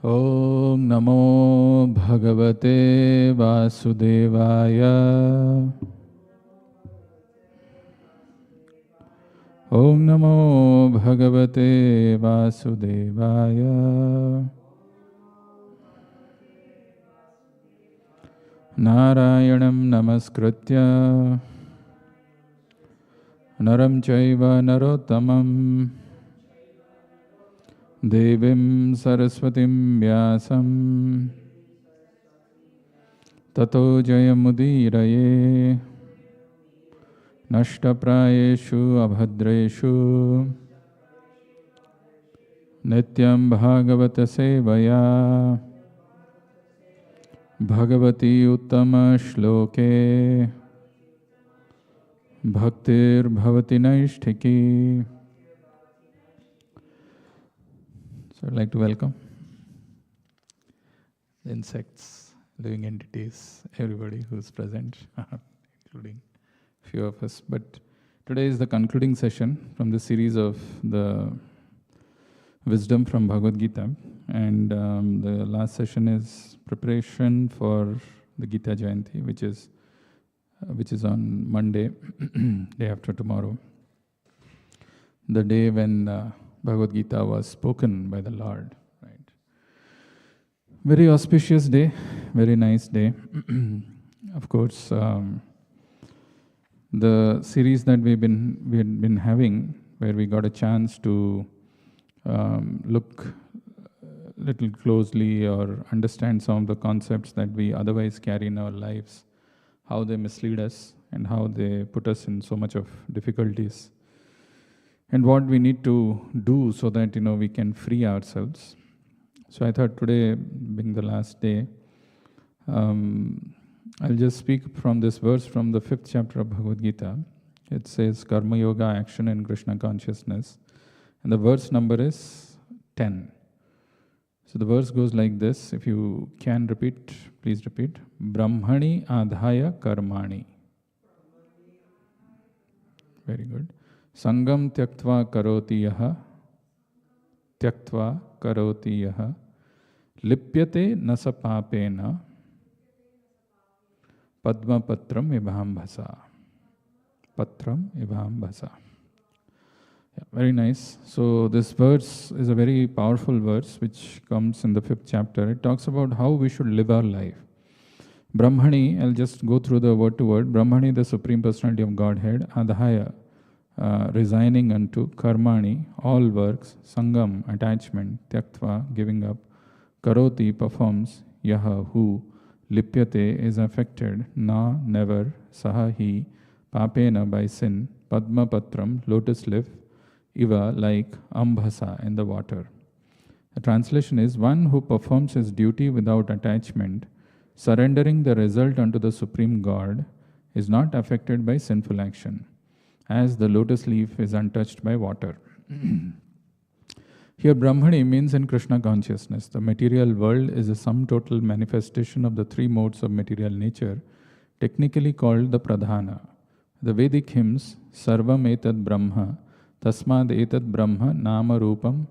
Om Namo Bhagavate Vasudevaya. Om Namo Bhagavate Vasudevaya. Narayanam Namaskritya Naram Chaiva Narottamam Devim Saraswatim Vyasam Tato Jayamudiraye Nashtaprayeshu Abhadreshu Nityam Bhagavata Sevaya Bhagavati Uttama Shloke Bhaktir Bhavati Naishtiki. So I'd like to welcome the insects, living entities, everybody who's present, including a few of us. But today is the concluding session from the series of the wisdom from Bhagavad Gita. And the last session is preparation for the Gita Jayanthi, which is on Monday, day after tomorrow. The day when Bhagavad Gita was spoken by the Lord. Right? Very auspicious day, very nice day. Of course, the series that we had been having, where we got a chance to look a little closely or understand some of the concepts that we otherwise carry in our lives, how they mislead us and how they put us in so much of difficulties, and what we need to do so that we can free ourselves. So I thought today, being the last day, I'll just speak from this verse from the 5th chapter of Bhagavad Gita. It says Karma Yoga, action in Krishna consciousness, and the verse number is 10. So the verse goes like this. If you can repeat, please repeat. Brahmani adhaya karmani. Very good. Sangam tyaktva karoti yaha lipyate nasa papena padma patram ibham bhasa. Yeah, very nice. So this verse is a very powerful verse which comes in the 5th chapter. It talks about how we should live our life. Brahmani, I'll just go through the word to word. Brahmani, the Supreme Personality of Godhead. Adhaya, resigning unto. Karmani, all works. Sangam, attachment. Tyaktva, giving up. Karoti, performs. Yaha, who. Lipyate, is affected. Na, never. Saha, he. Papena, by sin. Padma patram, lotus leaf. Iva, like ambhasa, in the water. The translation is, one who performs his duty without attachment, surrendering the result unto the Supreme God, is not affected by sinful action, as the lotus leaf is untouched by water. Here Brahmani means in Krishna consciousness. The material world is a sum total manifestation of the three modes of material nature, technically called the Pradhana. The Vedic hymns, Sarvam etad Brahma, Tasmad etad Brahma, Nama Rupam,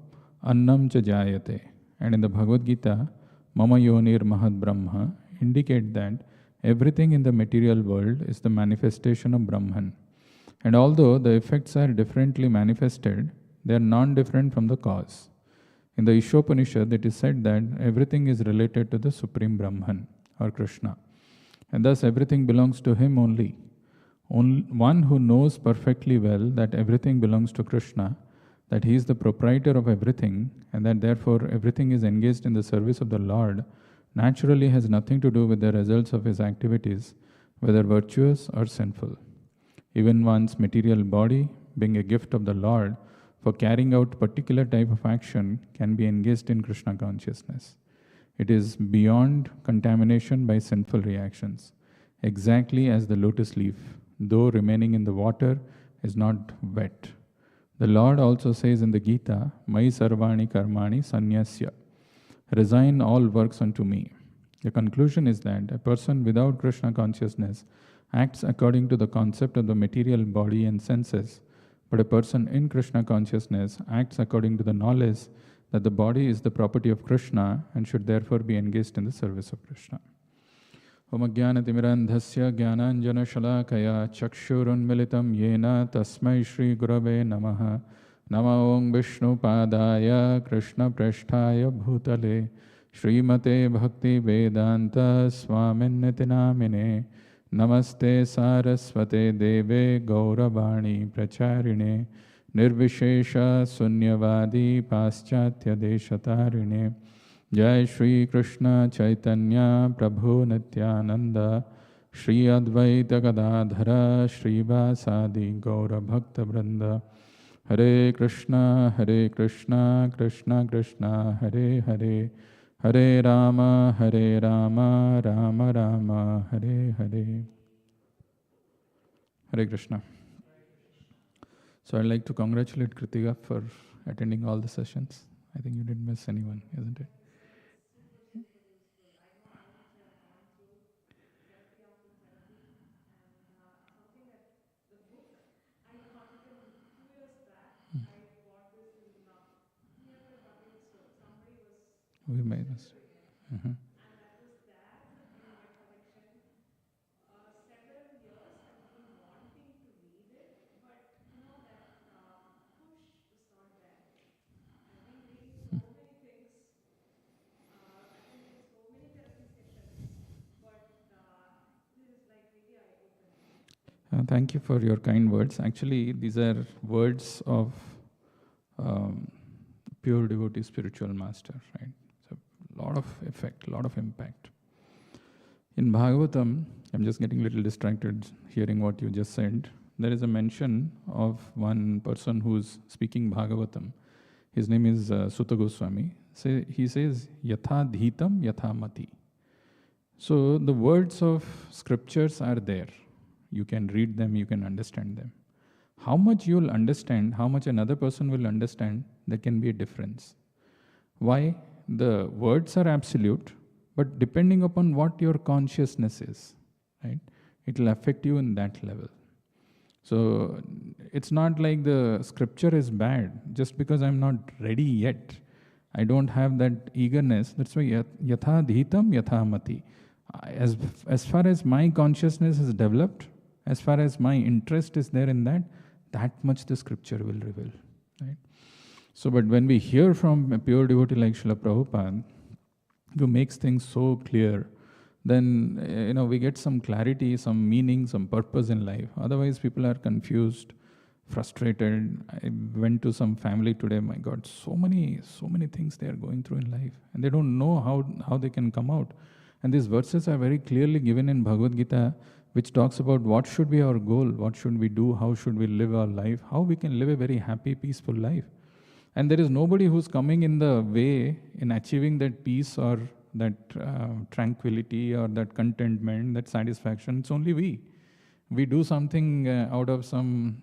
Annam cha Jayate, and in the Bhagavad Gita, Mama Yonir Mahad Brahma, indicate that everything in the material world is the manifestation of Brahman. And although the effects are differently manifested, they are non-different from the cause. In the Ishopanishad, it is said that everything is related to the Supreme Brahman, or Krishna. And thus everything belongs to him only. One who knows perfectly well that everything belongs to Krishna, that he is the proprietor of everything, and that therefore everything is engaged in the service of the Lord, naturally has nothing to do with the results of his activities, whether virtuous or sinful. Even one's material body, being a gift of the Lord for carrying out particular type of action, can be engaged in Krishna consciousness. It is beyond contamination by sinful reactions, exactly as the lotus leaf, though remaining in the water, is not wet. The Lord also says in the Gita, Mai sarvani karmani sanyasya, resign all works unto me. The conclusion is that a person without Krishna consciousness acts according to the concept of the material body and senses, but a person in Krishna consciousness acts according to the knowledge that the body is the property of Krishna and should therefore be engaged in the service of Krishna. Om Jnanatimirandhasya Jnananjana Shalakaya Chakshurunmilitam Yena Tasmai Shri Gurave Namaha Nama Om Vishnu Padaya Krishna Prasthaya Bhutale Srimate Bhakti Vedanta Swaminiti Namine Namaste Saraswate Deve Gauravani Pracharine Nirvishesha Sunyavadi Paschatya Deshatarine Jai Shri Krishna Chaitanya Prabhu Nityananda Shri Advaita Gadadhara Shri Vasadi Gaura Bhakta Vrinda Hare Krishna Krishna Krishna Hare Hare Hare Rama Rama Rama Hare Hare. Hare Krishna. So I'd like to congratulate Kritika for attending all the sessions. I think you didn't miss anyone, isn't it? We made this. Uh-huh. Thank you for your kind words. Actually, these are words of pure devotee spiritual master, right? So, a lot of effect, a lot of impact. In Bhagavatam, I'm just getting a little distracted hearing what you just said. There is a mention of one person who's speaking Bhagavatam. His name is Sutta Goswami. He says, Yatha dhitam yatha mati. So the words of scriptures are there. You can read them, you can understand them. How much you'll understand, how much another person will understand, there can be a difference. Why? The words are absolute, but depending upon what your consciousness is, right? It will affect you in that level. So it's not like the scripture is bad just because I'm not ready yet. I don't have that eagerness. That's why yatha dhitam yatha mati. As far as my consciousness is developed, as far as my interest is there in that, that much the scripture will reveal, right? So, but when we hear from a pure devotee like Srila Prabhupada, who makes things so clear, then we get some clarity, some meaning, some purpose in life. Otherwise, people are confused, frustrated. I went to some family today. My God, so many things they are going through in life, and they don't know how they can come out. And these verses are very clearly given in Bhagavad Gita, which talks about what should be our goal, what should we do, how should we live our life, how we can live a very happy, peaceful life. And there is nobody who's coming in the way in achieving that peace or that tranquility or that contentment, that satisfaction. It's only we. We do something out of some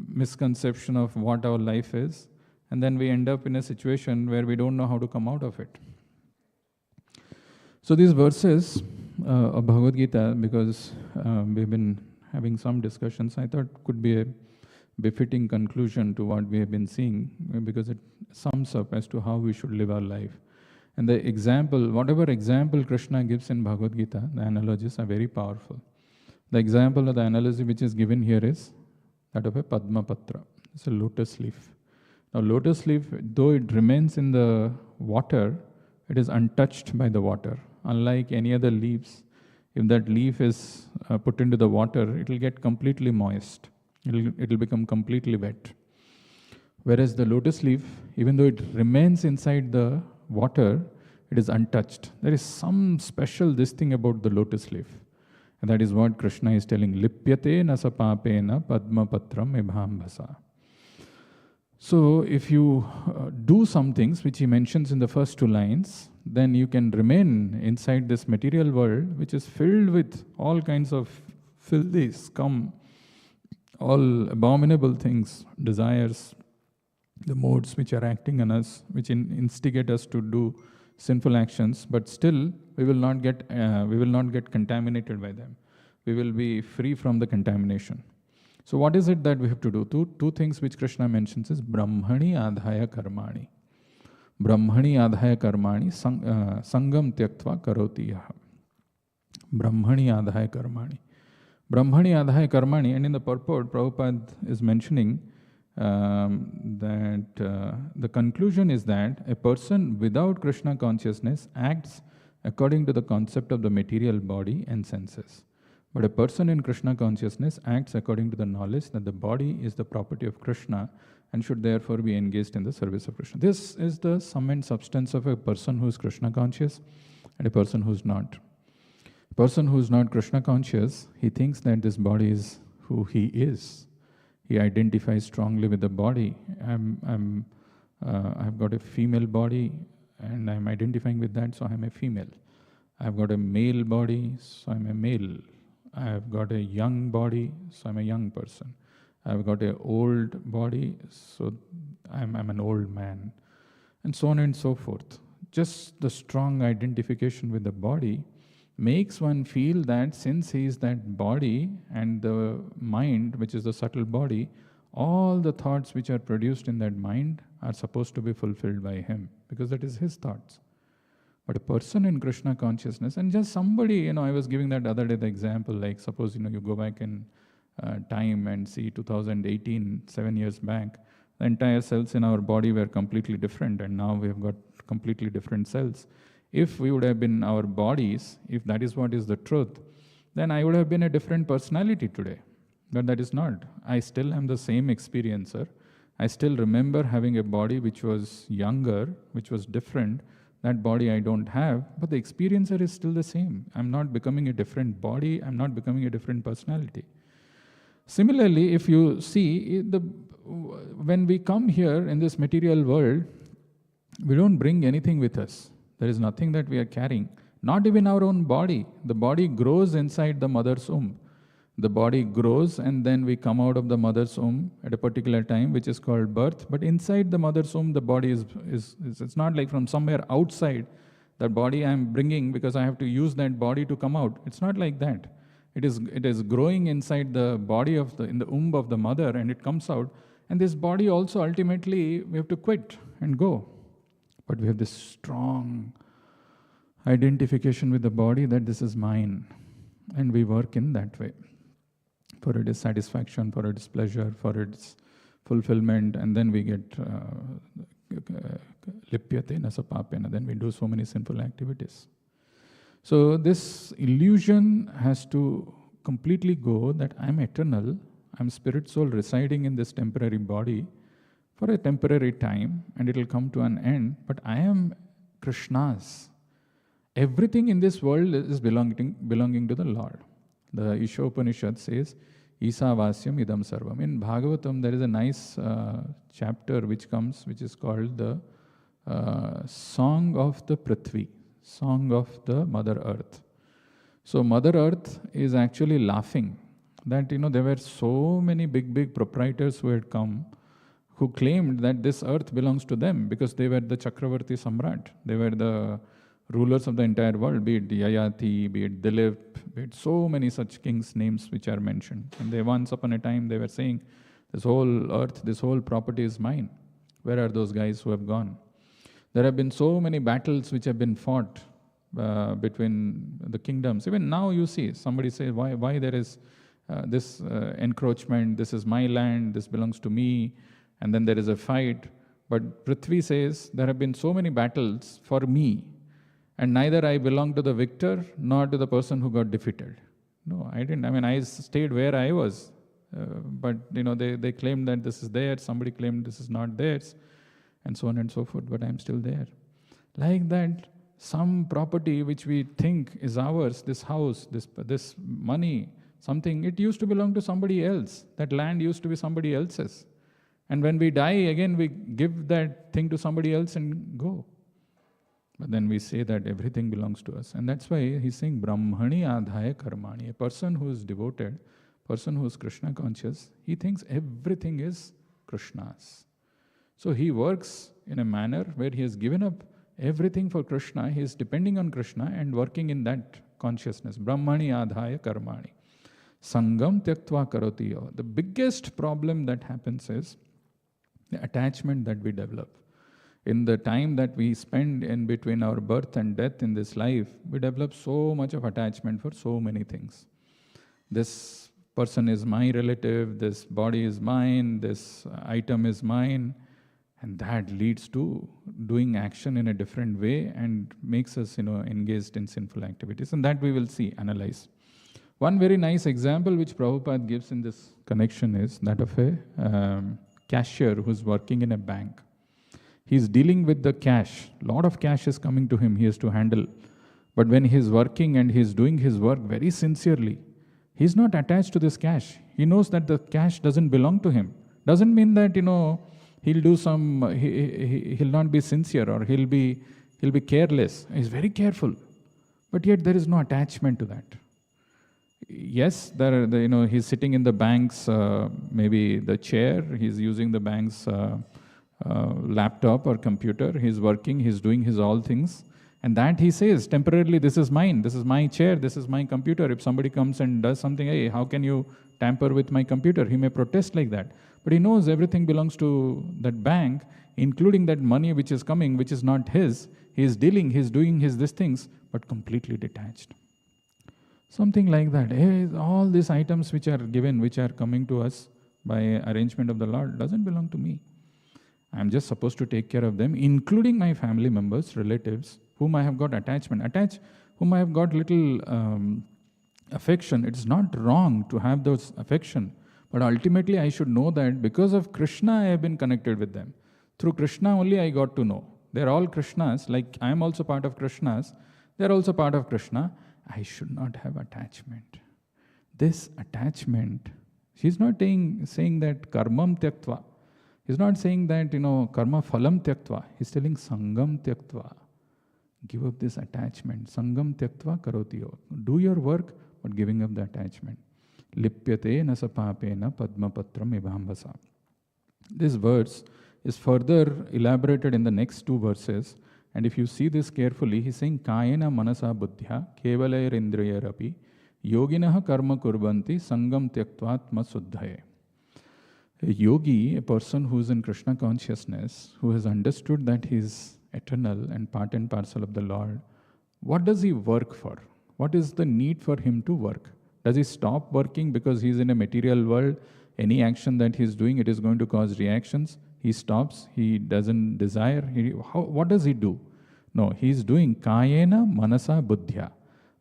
misconception of what our life is, and then we end up in a situation where we don't know how to come out of it. So these verses of Bhagavad Gita, because we've been having some discussions, I thought could be a befitting conclusion to what we have been seeing, because it sums up as to how we should live our life. And the example, whatever example Krishna gives in Bhagavad Gita, the analogies are very powerful. The example of the analogy which is given here is that of a Padma Patra. It's a lotus leaf. Now lotus leaf, though it remains in the water, it is untouched by the water. Unlike any other leaves, if that leaf is put into the water, it will get completely moist. It will become completely wet. Whereas the lotus leaf, even though it remains inside the water, it is untouched. There is some special this thing about the lotus leaf. And that is what Krishna is telling. Lipyate na sapapena padma patram ibhambasa. So if you do some things which he mentions in the first two lines, then you can remain inside this material world which is filled with all kinds of filthy scum, all abominable things, desires, the modes which are acting on us, which instigate us to do sinful actions, but still we will not get contaminated by them. We will be free from the contamination. So what is it that we have to do? Two things which Krishna mentions is Brahmani Adhaya Karmani. Brahmani Adhaya Karmani Sangam Tyaktva Karoti Yaha. Brahmani Adhaya Karmani. Brahmani Adhaya Karmani, and in the purport, Prabhupada is mentioning that the conclusion is that a person without Krishna consciousness acts according to the concept of the material body and senses. But a person in Krishna consciousness acts according to the knowledge that the body is the property of Krishna and should therefore be engaged in the service of Krishna. This is the sum and substance of a person who is Krishna conscious and a person who is not. A person who is not Krishna conscious, he thinks that this body is who he is. He identifies strongly with the body. I've got a female body and I'm identifying with that, so I'm a female. I've got a male body, so I'm a male. I've got a young body, so I'm a young person. I've got an old body, so I'm an old man. And so on and so forth. Just the strong identification with the body makes one feel that since he is that body and the mind, which is the subtle body, all the thoughts which are produced in that mind are supposed to be fulfilled by him, because that is his thoughts. But a person in Krishna consciousness, and just somebody, I was giving that other day the example, like suppose, you go back in time and see 2018, 7 years back, the entire cells in our body were completely different, and now we have got completely different cells. If we would have been our bodies, if that is what is the truth, then I would have been a different personality today. But that is not. I still am the same experiencer. I still remember having a body which was younger, which was different. That body I don't have, but the experiencer is still the same. I'm not becoming a different body. I'm not becoming a different personality. Similarly, if you see, when we come here in this material world, we don't bring anything with us. There is nothing that we are carrying, not even our own body. The body grows inside the mother's womb. The body grows and then we come out of the mother's womb at a particular time, which is called birth. But inside the mother's womb, the body is it's not like from somewhere outside, that body I am bringing because I have to use that body to come out. It's not like that. It is growing inside the body in the womb of the mother, and it comes out. And this body also ultimately we have to quit and go. But we have this strong identification with the body that this is mine. And we work in that way. For its satisfaction, for its pleasure, for its fulfillment. And then we get lipyate nasapapena. Then we do so many sinful activities. So this illusion has to completely go that I'm eternal. I'm spirit soul residing in this temporary body for a temporary time, and it will come to an end, but I am Krishna's. Everything in this world is belonging to the Lord. The Isha Upanishad says, Isavasyam idam sarvam. In Bhagavatam, there is a nice chapter which is called the Song of the Prithvi, Song of the Mother Earth. So Mother Earth is actually laughing that, there were so many big proprietors who had come, who claimed that this earth belongs to them because they were the Chakravarti Samrat. They were the rulers of the entire world, be it Jayanthi, be it Dilip, be it so many such kings' names which are mentioned. And they once upon a time, they were saying, this whole earth, this whole property is mine. Where are those guys who have gone? There have been so many battles which have been fought between the kingdoms. Even now you see, somebody say, why there is this encroachment, this is my land, this belongs to me. And then there is a fight. But Prithvi says, there have been so many battles for me, and neither I belong to the victor nor to the person who got defeated. No, I didn't. I stayed where I was. But they claimed that this is theirs. Somebody claimed this is not theirs, and so on and so forth. But I'm still there. Like that, some property which we think is ours, this house, this money, something, it used to belong to somebody else. That land used to be somebody else's. And when we die, again, we give that thing to somebody else and go. But then we say that everything belongs to us. And that's why he's saying, Brahmani Adhaya Karmani. A person who is devoted, person who is Krishna conscious, he thinks everything is Krishna's. So he works in a manner where he has given up everything for Krishna. He is depending on Krishna and working in that consciousness. Brahmani Adhaya Karmani. Sangam tyaktva karotiyo. The biggest problem that happens is the attachment that we develop. In the time that we spend in between our birth and death in this life, we develop so much of attachment for so many things. This person is my relative, this body is mine, this item is mine, and that leads to doing action in a different way and makes us, engaged in sinful activities. And that we will see, analyze. One very nice example which Prabhupada gives in this connection is that of a cashier who's working in a bank. He's dealing with the cash. A lot of cash is coming to him, he has to handle. But when he's working and he's doing his work very sincerely, he's not attached to this cash. He knows that the cash doesn't belong to him. Doesn't mean that, he'll do he'll not be sincere or he'll be careless. He's very careful. But yet there is no attachment to that. Yes, he's sitting in the bank's, maybe the chair, he's using the bank's laptop or computer, he's working, he's doing his all things. And that he says, temporarily, this is mine, this is my chair, this is my computer. If somebody comes and does something, hey, how can you tamper with my computer? He may protest like that. But he knows everything belongs to that bank, including that money which is coming, which is not his. He's doing these things, but completely detached. Something like that. Hey, all these items which are given, which are coming to us by arrangement of the Lord, doesn't belong to me. I'm just supposed to take care of them, including my family members, relatives, whom I have got whom I have got little affection. It's not wrong to have those affection, but ultimately I should know that because of Krishna I have been connected with them. Through Krishna only I got to know. They're all Krishnas, like I am also part of Krishnas. They're also part of Krishna. I should not have attachment. This attachment, she's not saying that karmam tyaktva. He's not saying that, karma phalam tyaktva. He's telling sangam tyaktva. Give up this attachment. Sangam tyaktva karotiyo. Do your work, but giving up the attachment. Lipyate na sapapena padmapatram ibambasa. This verse is further elaborated in the next two verses. And if you see this carefully, he's saying kayena manasa buddhya kevalair indriyarapi yoginaha karma kurbanti sangam tyaktvatma suddhaye. A yogi, a person who is in Krishna consciousness, who has understood that he is eternal and part and parcel of the Lord, what does he work for? What is the need for him to work? Does he stop working because he is in a material world? Any action that he is doing, it is going to cause reactions. He stops, he doesn't desire. What does he do? No, he is doing kayena manasa buddhya,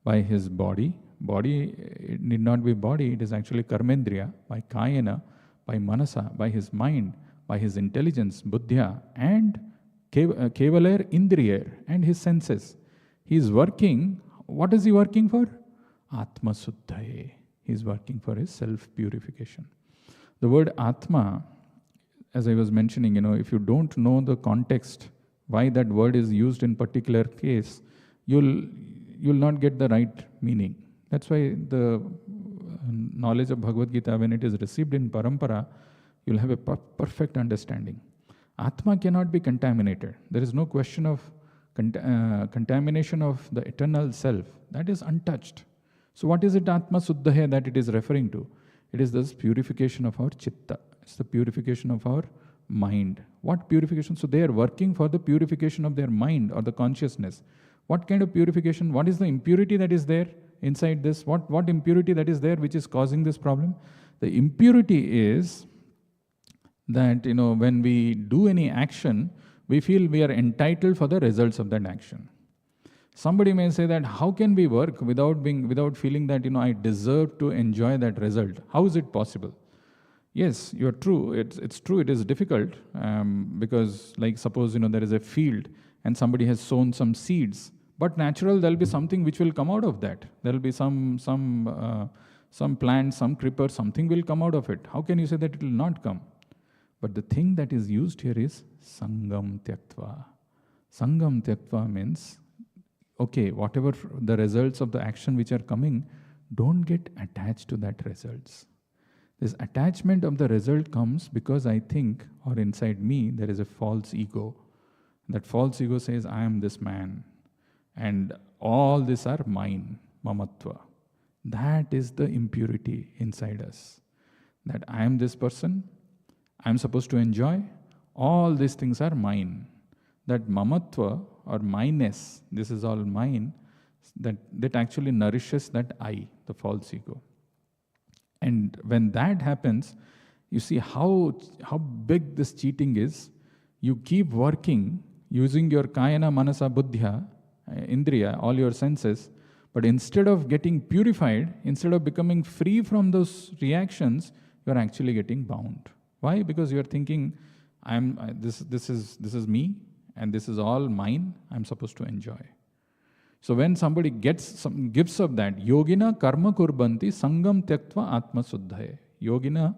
by his body. Body, it need not be body, it is actually karmendriya, by kayena, by manasa, by his mind, by his intelligence, buddhya, and kevaler indriyer, and his senses. He is working. What is he working for? Atma suddhaye. He is working for his self-purification. The word Atma, as I was mentioning, if you don't know the context, why that word is used in particular case, you'll not get the right meaning. That's why the knowledge of Bhagavad Gita, when it is received in parampara, you'll have a perfect understanding. Atma cannot be contaminated. There is no question of contamination of the eternal self. That is untouched. So what is it Atma Suddhahe that it is referring to? It is this purification of our chitta. It's the purification of our mind. What purification? So they are working for the purification of their mind or the consciousness. What kind of purification? What is the impurity that is there inside this? What impurity that is there which is causing this problem? The impurity is that, when we do any action, we feel we are entitled for the results of that action. Somebody may say that, how can we work without feeling that, I deserve to enjoy that result? How is it possible? Yes, you're true. It's true. It is difficult because, like, suppose, there is a field and somebody has sown some seeds, but natural, there'll be something which will come out of that. There'll be some plant, some creeper, something will come out of it. How can you say that it will not come? But the thing that is used here is sangam tyaktva. Sangam tyaktva means, okay, whatever the results of the action which are coming, don't get attached to that results. This attachment of the result comes because I think, or inside me, there is a false ego. That false ego says, I am this man, and all these are mine, mamatva. That is the impurity inside us. That I am this person, I am supposed to enjoy, all these things are mine. That mamatva or mineness, this is all mine, that actually nourishes that I, the false ego. And when that happens, you see how big this cheating is. You keep working using your kayana, manasa, buddhya, indriya, all your senses, but instead of getting purified, instead of becoming free from those reactions, you are actually getting bound. Why? Because you are thinking, this is me, and this is all mine. I'm supposed to enjoy. So when somebody gives up that, yogina karma kurbanti sangam tyaktva atma suddhaye. Yogina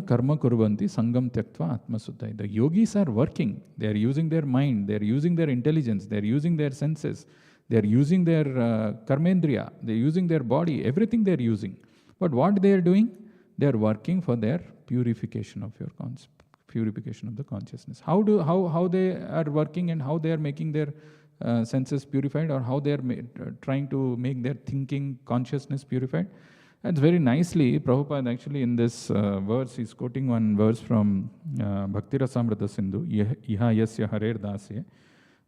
karma kurbanti sangam tyaktva atma suddhaye. The yogis are working. They are using their mind. They are using their intelligence. They are using their senses. They are using their karmendriya. They are using their body. Everything they are using. But what they are doing? They are working for their purification of purification of the consciousness. How they are working and how they are making their senses purified, or how they are trying to make their thinking consciousness purified? That's very nicely, Prabhupada actually in this verse, he's quoting one verse from Bhakti Rasamrita Sindhu, Iha Yasya Harer Dasya.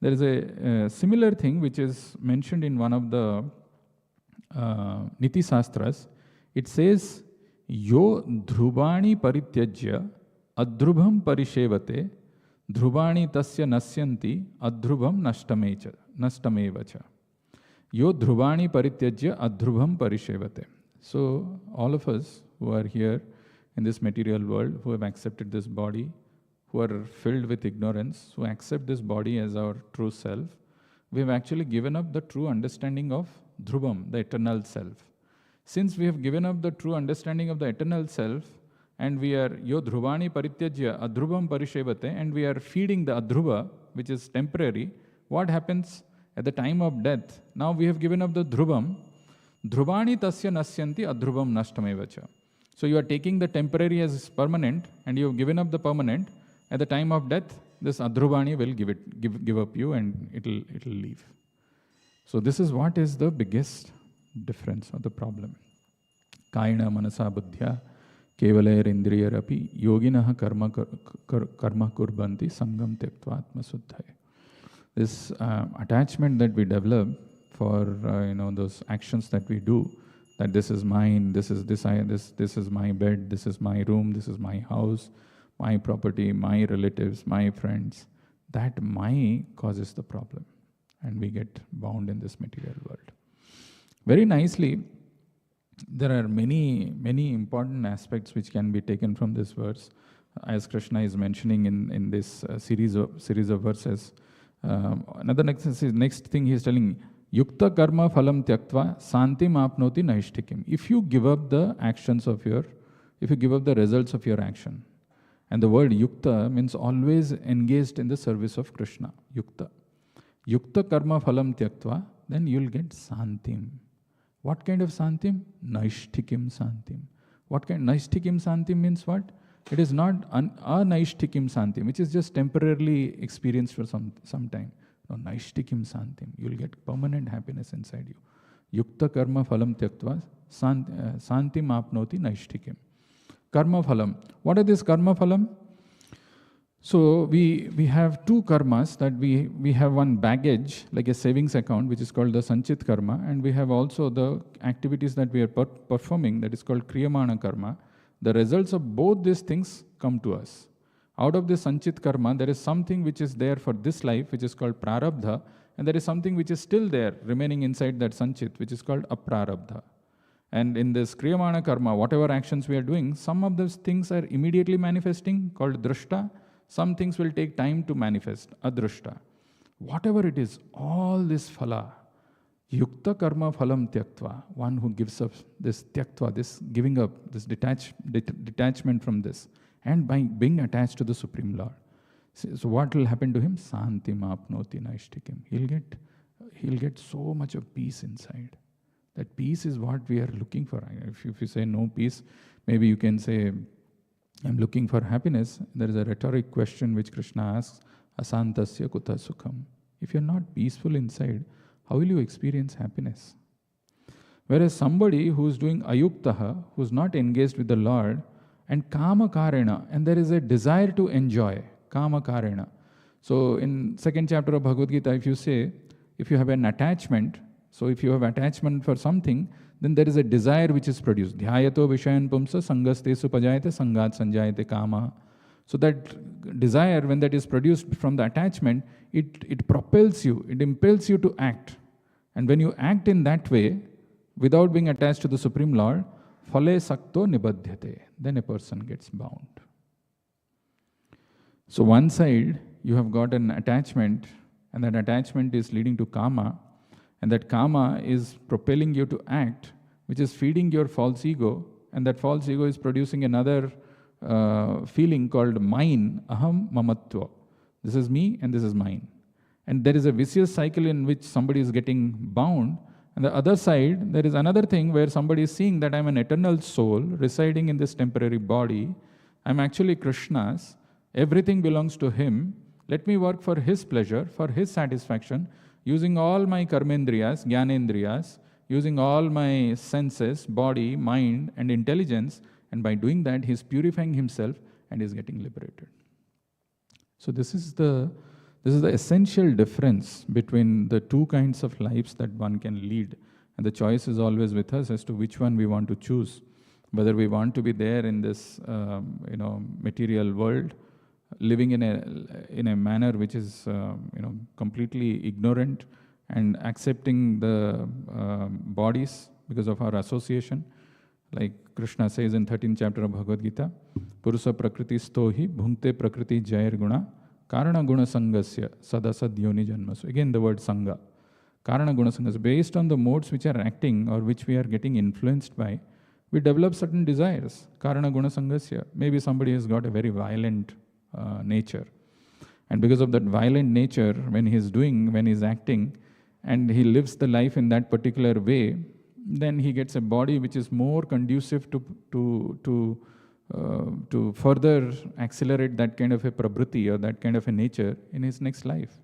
There is a similar thing which is mentioned in one of the Niti Sastras. It says, Yo dhrubani parityajya adhrubham parishevate dhrubani tasya nasyanti adhrubham nashtamevacha. Yo dhrubani parityajya adhrubham parishevate. So all of us who are here in this material world, who have accepted this body, who are filled with ignorance, who accept this body as our true self, we have actually given up the true understanding of dhrubam, the eternal self. Since we have given up the true understanding of the eternal self, and we are yo dhruvani parityajya adhrubam parishevate, and we are feeding the adhruva, which is temporary, what happens at the time of death? Now we have given up the dhrubam. Dhrubani tasya nasyanti adhrubam nashtamevacha. So you are taking the temporary as permanent, and you have given up the permanent. At the time of death, this adhrubani will give up you, and it'll leave. So this is what is the biggest difference or the problem. Kayana manasa buddhya kevalayar indriyarapi yoginah karma kurbanti sangam tektva atma suddhaye. This attachment that we develop for those actions that we do, that this is mine, this is my bed, this is my room, this is my house, my property, my relatives, my friends, that my causes the problem, and we get bound in this material world. Very nicely, there are many important aspects which can be taken from this verse, as Krishna is mentioning in this series of verses. Next thing he is telling, Yukta karma phalam tyaktva santim apnoti naishtikim. If you give up the results of your action, and the word yukta means always engaged in the service of Krishna, yukta. Yukta karma phalam tyaktva, then you'll get santim. What kind of santim? Naishtikim santim. What kind? Naishtikim santim means what? It is not a naishtikim santim, which is just temporarily experienced for some time. No, naishtikim santim. You'll get permanent happiness inside you. Yukta karma phalam tyaktva santim apnoti naishtikim. Karma phalam. What is this karma phalam? So we have two karmas, that we have one baggage, like a savings account, which is called the sanchit karma, and we have also the activities that we are performing, that is called kriyamana karma. The results of both these things come to us. Out of this sanchit karma, there is something which is there for this life, which is called prarabdha, and there is something which is still there, remaining inside that sanchit, which is called aprarabdha. And in this kriyamana karma, whatever actions we are doing, some of those things are immediately manifesting, called drashta. Some things will take time to manifest, adrushta. Whatever it is, all this phala, yukta karma phalam tyaktva, one who gives up this tyaktva, this giving up, this detachment from this, and by being attached to the Supreme Lord. So what will happen to him? Santim apnoti naishtikim. He'll get so much of peace inside. That peace is what we are looking for. If you say no peace, maybe you can say, I'm looking for happiness. There is a rhetoric question which Krishna asks, asantasya kuta sukham. If you're not peaceful inside, how will you experience happiness? Whereas somebody who's doing ayuktaha, who's not engaged with the Lord, and kama karena, and there is a desire to enjoy, kama karena. So in second chapter of Bhagavad Gita, if you say, if you have an attachment, so if you have attachment for something, then there is a desire which is produced. Dhyayato vishayan pumsa sangaste supajayate sangat sanjayate kama. So that desire, when that is produced from the attachment, it propels you, it impels you to act. And when you act in that way, without being attached to the Supreme Lord, phale sakto nibadhyate, then a person gets bound. So one side, you have got an attachment, and that attachment is leading to kama, and that kama is propelling you to act, which is feeding your false ego, and that false ego is producing another feeling called mine, aham mamatva. This is me and this is mine. And there is a vicious cycle in which somebody is getting bound. And the other side, there is another thing where somebody is seeing that I'm an eternal soul residing in this temporary body. I'm actually Krishna's. Everything belongs to him. Let me work for his pleasure, for his satisfaction, using all my karmendriyas, jnanendriyas, using all my senses, body, mind, and intelligence. And by doing that, he's purifying himself and is getting liberated. So this is the essential difference between the two kinds of lives that one can lead. And the choice is always with us as to which one we want to choose. Whether we want to be there in this material world, living in a manner which is completely ignorant and accepting the bodies because of our association. Like Krishna says in 13th chapter of Bhagavad Gita, Purusa prakriti stohi bhunkte prakriti jair guna karana guna sangasya sadasad yoni janmasu. Again the word sangha. Karana guna sangasya. Based on the modes which are acting or which we are getting influenced by, we develop certain desires. Karana guna sangasya. Maybe somebody has got a very violent nature. And because of that violent nature, when he's acting, and he lives the life in that particular way, then he gets a body which is more conducive to further accelerate that kind of a prabriti or that kind of a nature in his next life.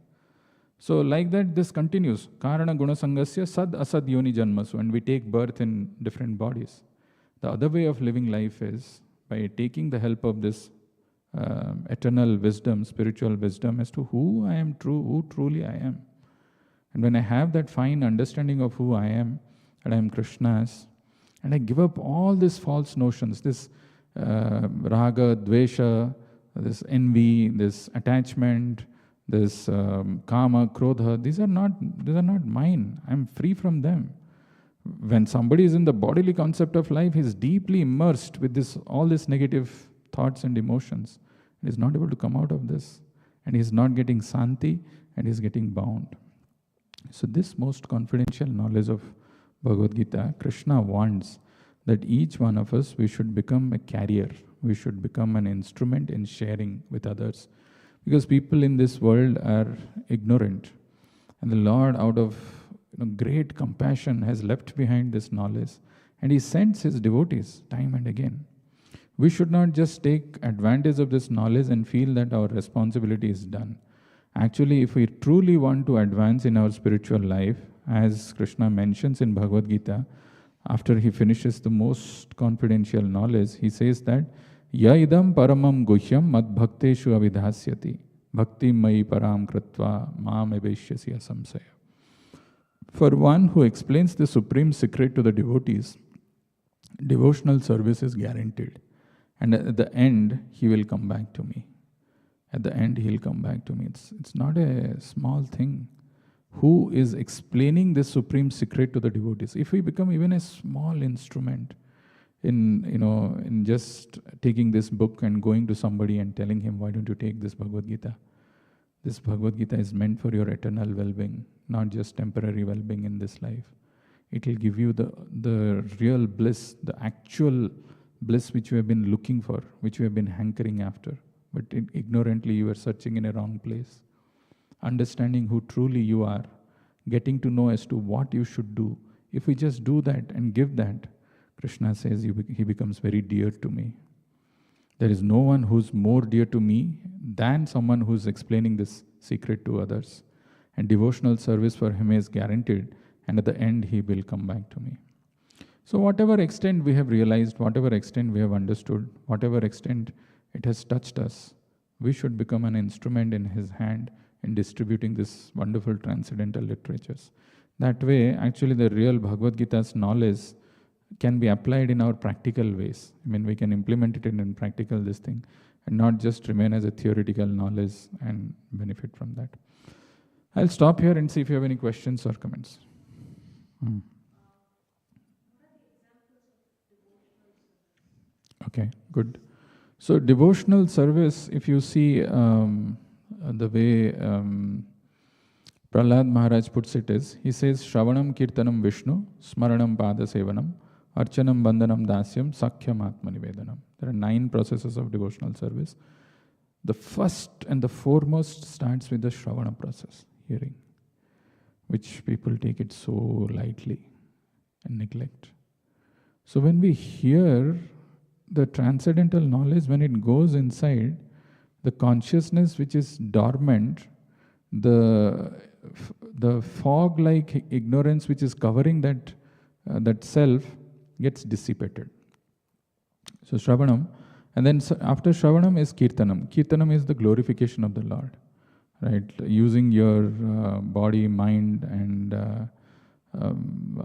So like that, this continues. Karana guna sangasya sad asad yoni janmasu, and we take birth in different bodies. The other way of living life is by taking the help of this eternal wisdom, spiritual wisdom as to who I am who truly I am. And when I have that fine understanding of who I am, and I am Krishna's, and I give up all these false notions, this raga, dvesha, this envy, this attachment, this kama, krodha, these are not mine. I am free from them. When somebody is in the bodily concept of life, he is deeply immersed with all these negative thoughts and emotions. He is not able to come out of this. And he is not getting santi, and he is getting bound. So this most confidential knowledge of Bhagavad Gita, Krishna wants that each one of us, we should become a carrier. We should become an instrument in sharing with others. Because people in this world are ignorant. And the Lord, out of great compassion, has left behind this knowledge. And he sends his devotees time and again. We should not just take advantage of this knowledge and feel that our responsibility is done. Actually, if we truly want to advance in our spiritual life, as Krishna mentions in Bhagavad Gita, after he finishes the most confidential knowledge, he says that, Ya idam paramam guhyam mad bhakteshu avidhasyati bhakti mai param kritva maam ebeshyasi asamsaya. For one who explains the supreme secret to the devotees, devotional service is guaranteed. And at the end, he will come back to me. At the end, he'll come back to me. It's not a small thing. Who is explaining this supreme secret to the devotees? If we become even a small instrument in just taking this book and going to somebody and telling him, why don't you take this Bhagavad Gita? This Bhagavad Gita is meant for your eternal well-being, not just temporary well-being in this life. It will give you the real bliss, the actual bliss which you have been looking for, which you have been hankering after. But ignorantly you are searching in a wrong place. Understanding who truly you are, getting to know as to what you should do. If we just do that and give that, Krishna says he becomes very dear to me. There is no one who's more dear to me than someone who's explaining this secret to others. And devotional service for him is guaranteed, and at the end he will come back to me. So whatever extent we have realized, whatever extent we have understood, whatever extent it has touched us, we should become an instrument in his hand in distributing this wonderful transcendental literatures. That way, actually the real Bhagavad Gita's knowledge can be applied in our practical ways. I mean, we can implement it in practical this thing and not just remain as a theoretical knowledge and benefit from that. I'll stop here and see if you have any questions or comments. Okay, good. So devotional service, if you see the way Prahlad Maharaj puts it is, he says, Shravanam Kirtanam Vishnu, Smaranam Pada Sevanam, Archanam Bandhanam Dasyam, Sakhyam Atma Nivedanam. There are 9 processes of devotional service. The first and the foremost starts with the Shravana process, hearing, which people take it so lightly and neglect. So when we hear the transcendental knowledge, when it goes inside, the consciousness which is dormant, the fog-like ignorance which is covering that self gets dissipated. So Shravanam, and then after Shravanam is Kirtanam. Kirtanam is the glorification of the Lord, right? Using your body, mind, and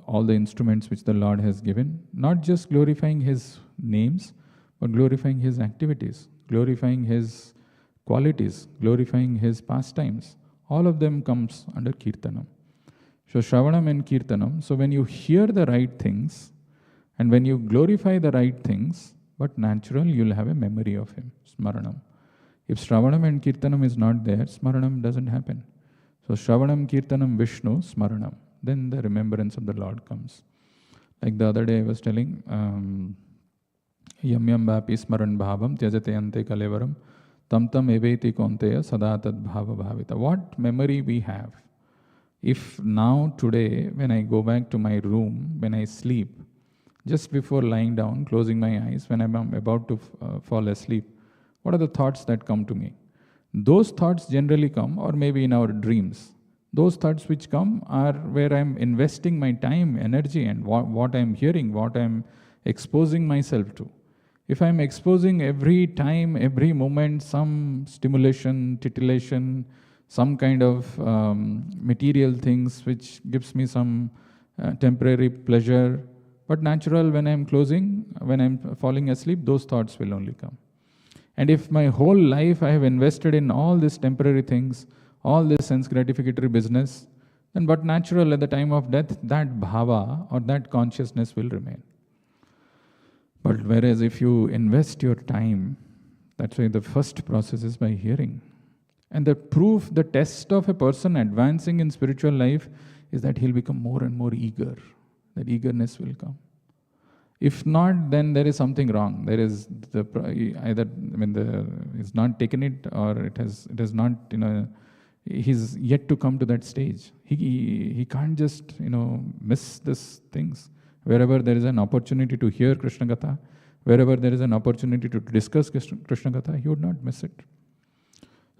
all the instruments which the Lord has given, not just glorifying His names, but glorifying His activities, glorifying His qualities, glorifying His pastimes. All of them comes under Kirtanam. So Shravanam and Kirtanam. So when you hear the right things, and when you glorify the right things, but natural, you'll have a memory of Him, Smaranam. If Shravanam and Kirtanam is not there, Smaranam doesn't happen. So Shravanam, Kirtanam, Vishnu, Smaranam. Then the remembrance of the Lord comes. Like the other day I was telling, Yam yam vapi smaran bhavam tyajate ante kalevaram tam tam eveti konteya sadatad bhava bhavita. What memory we have. If now today when I go back to my room, when I sleep, just before lying down, closing my eyes, when I'm about to fall asleep, what are the thoughts that come to me? Those thoughts generally come, or maybe in our dreams. Those thoughts which come are where I'm investing my time, energy, and what I'm hearing, what I'm exposing myself to. If I'm exposing every time, every moment, some stimulation, titillation, some kind of material things which gives me some temporary pleasure, but natural when I'm closing, when I'm falling asleep, those thoughts will only come. And if my whole life I have invested in all these temporary things, all this sense gratificatory business, then but natural at the time of death, that bhava or that consciousness will remain. But whereas if you invest your time, that's why the first process is by hearing. And the proof, the test of a person advancing in spiritual life is that he'll become more and more eager. That eagerness will come. If not, then there is something wrong. There is he's not taken it, or it has not, he's yet to come to that stage. He can't just, miss these things. Wherever there is an opportunity to hear Krishna Gatha, wherever there is an opportunity to discuss Krishna Gatha, he would not miss it.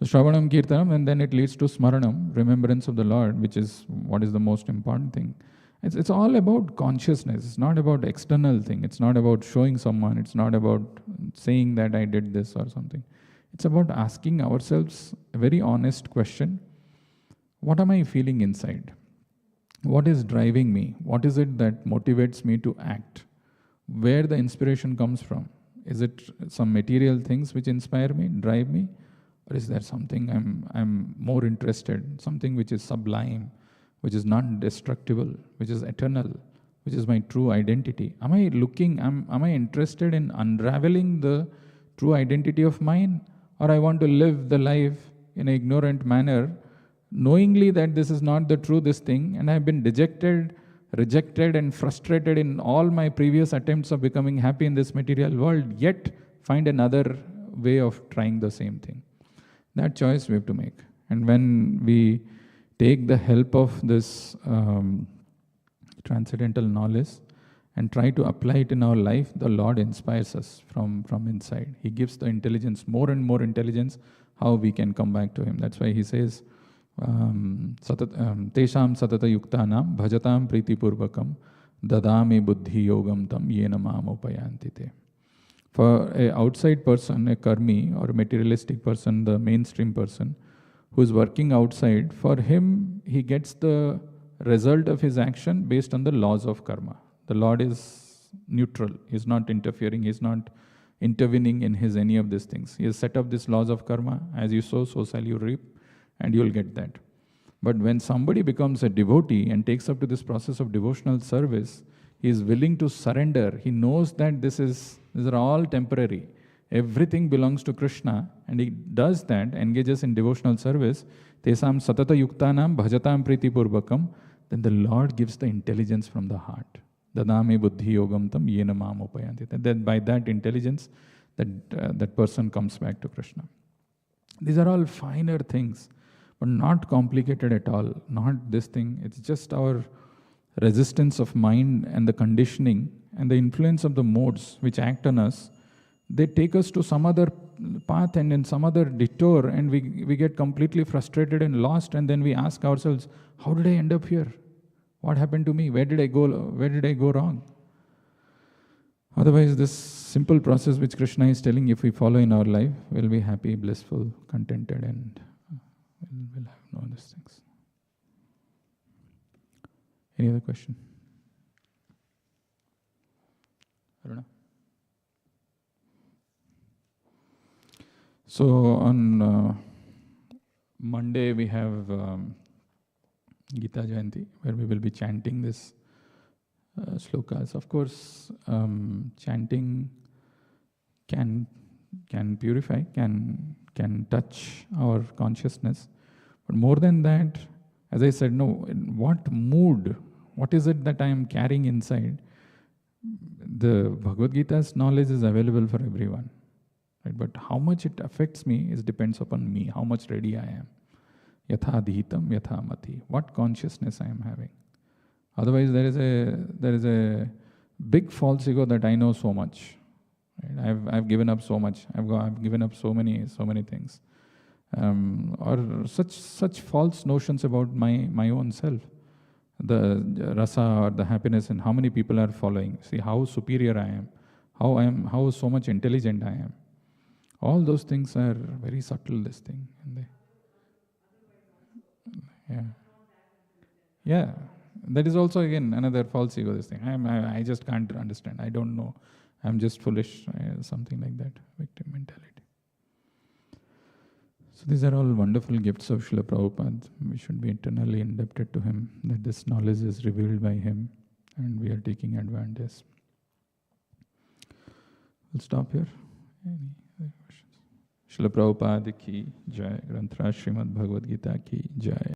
So Shravanam, Kirtanam, and then it leads to Smaranam, remembrance of the Lord, which is what is the most important thing. It's all about consciousness. It's not about external thing. It's not about showing someone. It's not about saying that I did this or something. It's about asking ourselves a very honest question. What am I feeling inside? What is driving me? What is it that motivates me to act? Where the inspiration comes from? Is it some material things which inspire me, drive me? Or is there something I'm more interested, something which is sublime, which is not destructible, which is eternal, which is my true identity? Am I interested in unraveling the true identity of mine? Or I want to live the life in an ignorant manner, knowingly that this is not the true this thing, and I have been dejected, rejected, and frustrated in all my previous attempts of becoming happy in this material world, yet find another way of trying the same thing. That choice we have to make. And when we take the help of this transcendental knowledge and try to apply it in our life, the Lord inspires us from inside. He gives the intelligence, more and more intelligence, how we can come back to Him. That's why He says, Tesham satata yuktanam bhajatam priti purvakam Dadami buddhi yogam tam yena mam upayanti te. For a outside person, a karmi or a materialistic person, the mainstream person who is working outside, for him, he gets the result of his action based on the laws of karma. The Lord is neutral. He's not interfering. He's not intervening in his any of these things. He has set up these laws of karma. As you sow, so shall you reap, and you'll get that. But when somebody becomes a devotee and takes up to this process of devotional service, he is willing to surrender. He knows that these are all temporary. Everything belongs to Krishna, and he does that, engages in devotional service. Tesam satata yuktanam bhajatam priti purvakam. Then the Lord gives the intelligence from the heart. Dadame buddhi yogam tam yena mam upayanti. Then by that intelligence, that person comes back to Krishna. These are all finer things, but not complicated at all. Not this thing. It's just our resistance of mind and the conditioning and the influence of the modes which act on us. They take us to some other path and in some other detour, and we get completely frustrated and lost, and then we ask ourselves, how did I end up here? What happened to me? Where did I go wrong? Otherwise, this simple process which Krishna is telling, if we follow in our life, we'll be happy, blissful, contented, and we'll have no these things. Any other question? Aruna? So on Monday we have Gita Jayanthi, where we will be chanting this slokas. Of course, chanting can purify, can touch our consciousness. But more than that, as I said, no, in what mood, what is it that I am carrying inside? The Bhagavad Gita's knowledge is available for everyone. Right? But how much it affects me depends upon me, how much ready I am. Yatha dhitam, yatha mati. What consciousness I am having. Otherwise, there is a big false ego that I know so much. Right? I've given up so much. I've given up so many things. Or such false notions about my own self. The rasa or the happiness and how many people are following. See how superior I am, how so much intelligent I am. All those things are very subtle, this thing. Yeah. That is also again another false ego, this thing. I just can't understand. I don't know. I'm just foolish. Something like that. Victim mentality. So these are all wonderful gifts of Srila Prabhupada. We should be eternally indebted to him, that this knowledge is revealed by him and we are taking advantage. We'll stop here. Any other questions? Srila Prabhupada ki jai. Granthra Srimad Bhagavad Gita ki jai.